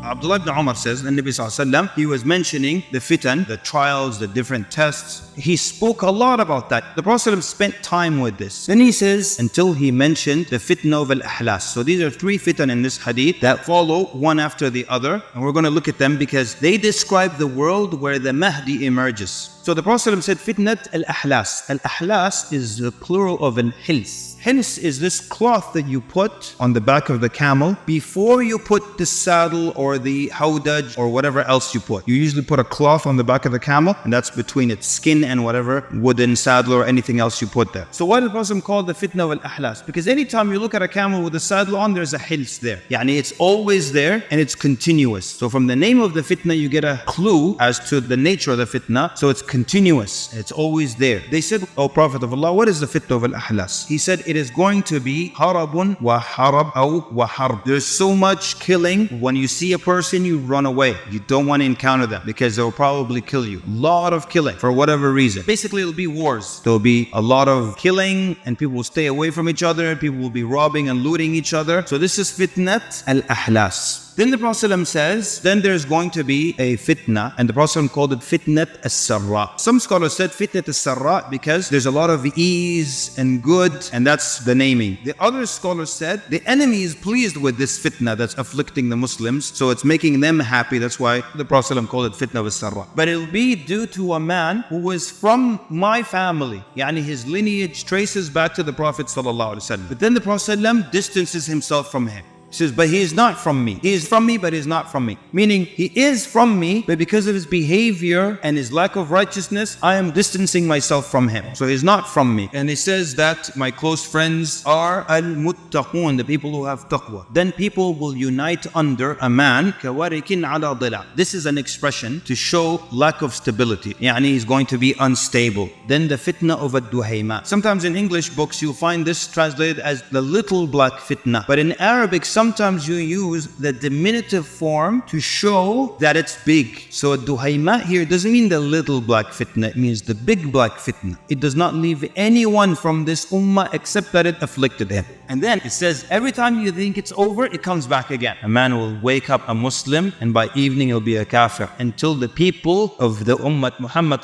Abdullah ibn Umar says, the Nabi Sallallahu Alaihi Wasallam, he was mentioning the fitan, the trials, the different tests. He spoke a lot about that. The Prophet spent time with this. Then he says, until he mentioned the fitna of al-ahlas. So these are three fitan in this hadith that follow one after the other. And we're going to look at them because they describe the world where the Mahdi emerges. So the Prophet said, fitnat al-ahlas. Al-ahlas is the plural of al-hils. Hils is this cloth that you put on the back of the camel before you put the saddle or the hawdaj or whatever else you put. You usually put a cloth on the back of the camel, and that's between its skin and whatever wooden saddle or anything else you put there. So why did the Prophet call the fitna al-ahlas? Because anytime you look at a camel with a saddle on, there's a hils there. Yani it's always there and it's continuous. So from the name of the fitna, you get a clue as to the nature of the fitna. So it's continuous. It's always there. They said, "O Prophet of Allah, what is the fitna of al-ahlas?" He said, it is going to be harabun wa harab wa harb. There's so much killing. When you see a person, you run away. You don't want to encounter them because they'll probably kill you. A lot of killing for whatever reason. Basically, it'll be wars. There'll be a lot of killing and people will stay away from each other. People will be robbing and looting each other. So this is fitnat al-ahlas. Then the Prophet says, then there's going to be a fitna, and the Prophet called it fitnat as-sarra. Some scholars said fitnat as-sarra because there's a lot of ease and good, and that's the naming. The other scholars said the enemy is pleased with this fitna that's afflicting the Muslims, so it's making them happy. That's why the Prophet called it fitna as-sarra. But it'll be due to a man who is from my family, yani his lineage traces back to the Prophet ﷺ. But then the Prophet distances himself from him. He says, but he is not from me. He is from me, but he is not from me. Meaning, he is from me, but because of his behavior and his lack of righteousness, I am distancing myself from him. So he's not from me. And he says that my close friends are al-muttaqun, the people who have taqwa. Then people will unite under a man, kawarikin ala dila. This is an expression to show lack of stability. Yani he's going to be unstable. Then the fitna of ad-duhayma. Sometimes in English books, you'll find this translated as the little black fitna. But in Arabic, sometimes you use the diminutive form to show that it's big. So duhayma here doesn't mean the little black fitna, it means the big black fitna. It does not leave anyone from this ummah except that it afflicted him. And then it says every time you think it's over, it comes back again. A man will wake up a Muslim and by evening he'll be a kafir, until the people of the ummah Muhammad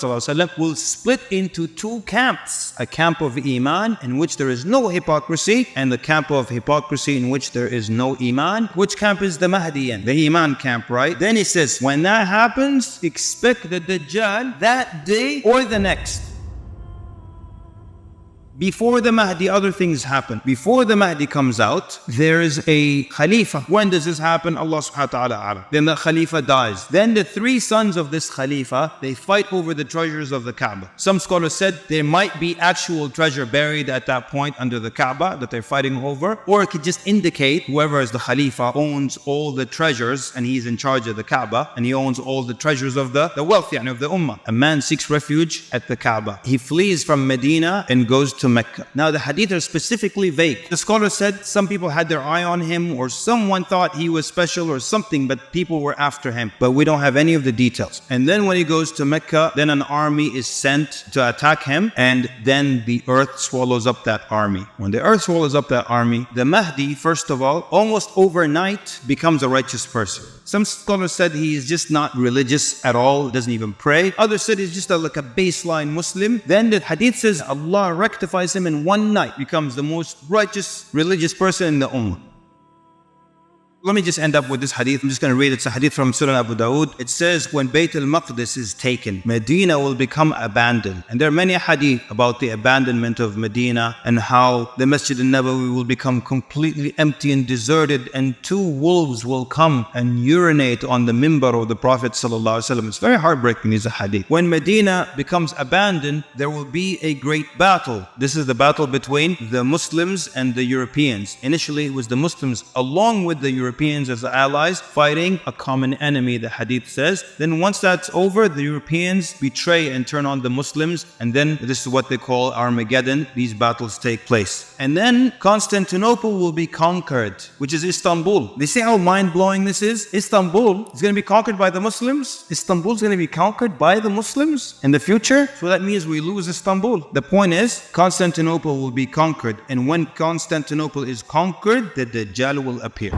will split into two camps. A camp of iman in which there is no hypocrisy, and the camp of hypocrisy in which there is no iman. Which camp is the Mahdiyan? The iman camp, right? Then he says, when that happens, expect the Dajjal that day or the next. Before the Mahdi, other things happen. Before the Mahdi comes out, there is a Khalifa. When does this happen? Allah subhanahu wa ta'ala. Then the Khalifa dies. Then the three sons of this Khalifa, they fight over the treasures of the Kaaba. Some scholars said there might be actual treasure buried at that point under the Kaaba that they're fighting over. Or it could just indicate whoever is the Khalifa owns all the treasures and he's in charge of the Kaaba and he owns all the treasures of the wealth of the Ummah. A man seeks refuge at the Kaaba. He flees from Medina and goes to Mecca. Now the hadith are specifically vague. The scholar said some people had their eye on him or someone thought he was special or something, but people were after him. But we don't have any of the details. And then when he goes to Mecca, then an army is sent to attack him, and then the earth swallows up that army. When the earth swallows up that army, the Mahdi, first of all, almost overnight becomes a righteous person. Some scholars said he is just not religious at all, doesn't even pray. Others said he's just like a baseline Muslim. Then the hadith says Allah rectifies him in one night, becomes the most righteous religious person in the ummah. Let me just end up with this hadith. I'm just going to read it. It's a hadith from Sunan Abu Dawood. It says, when Bayt al-Maqdis is taken, Medina will become abandoned. And there are many hadith about the abandonment of Medina and how the Masjid al-Nabawi will become completely empty and deserted, and two wolves will come and urinate on the mimbar of the Prophet ﷺ. It's very heartbreaking, these hadith. When Medina becomes abandoned, there will be a great battle. This is the battle between the Muslims and the Europeans. Initially, it was the Muslims along with the Europeans as allies fighting a common enemy, the hadith says. Then once that's over, the Europeans betray and turn on the Muslims, and then this is what they call Armageddon. These battles take place. And then Constantinople will be conquered, which is Istanbul. They see how mind-blowing this is? Istanbul is going to be conquered by the Muslims. Istanbul is going to be conquered by the Muslims in the future. So that means we lose Istanbul. The point is, Constantinople will be conquered, and when Constantinople is conquered, the Dajjal will appear.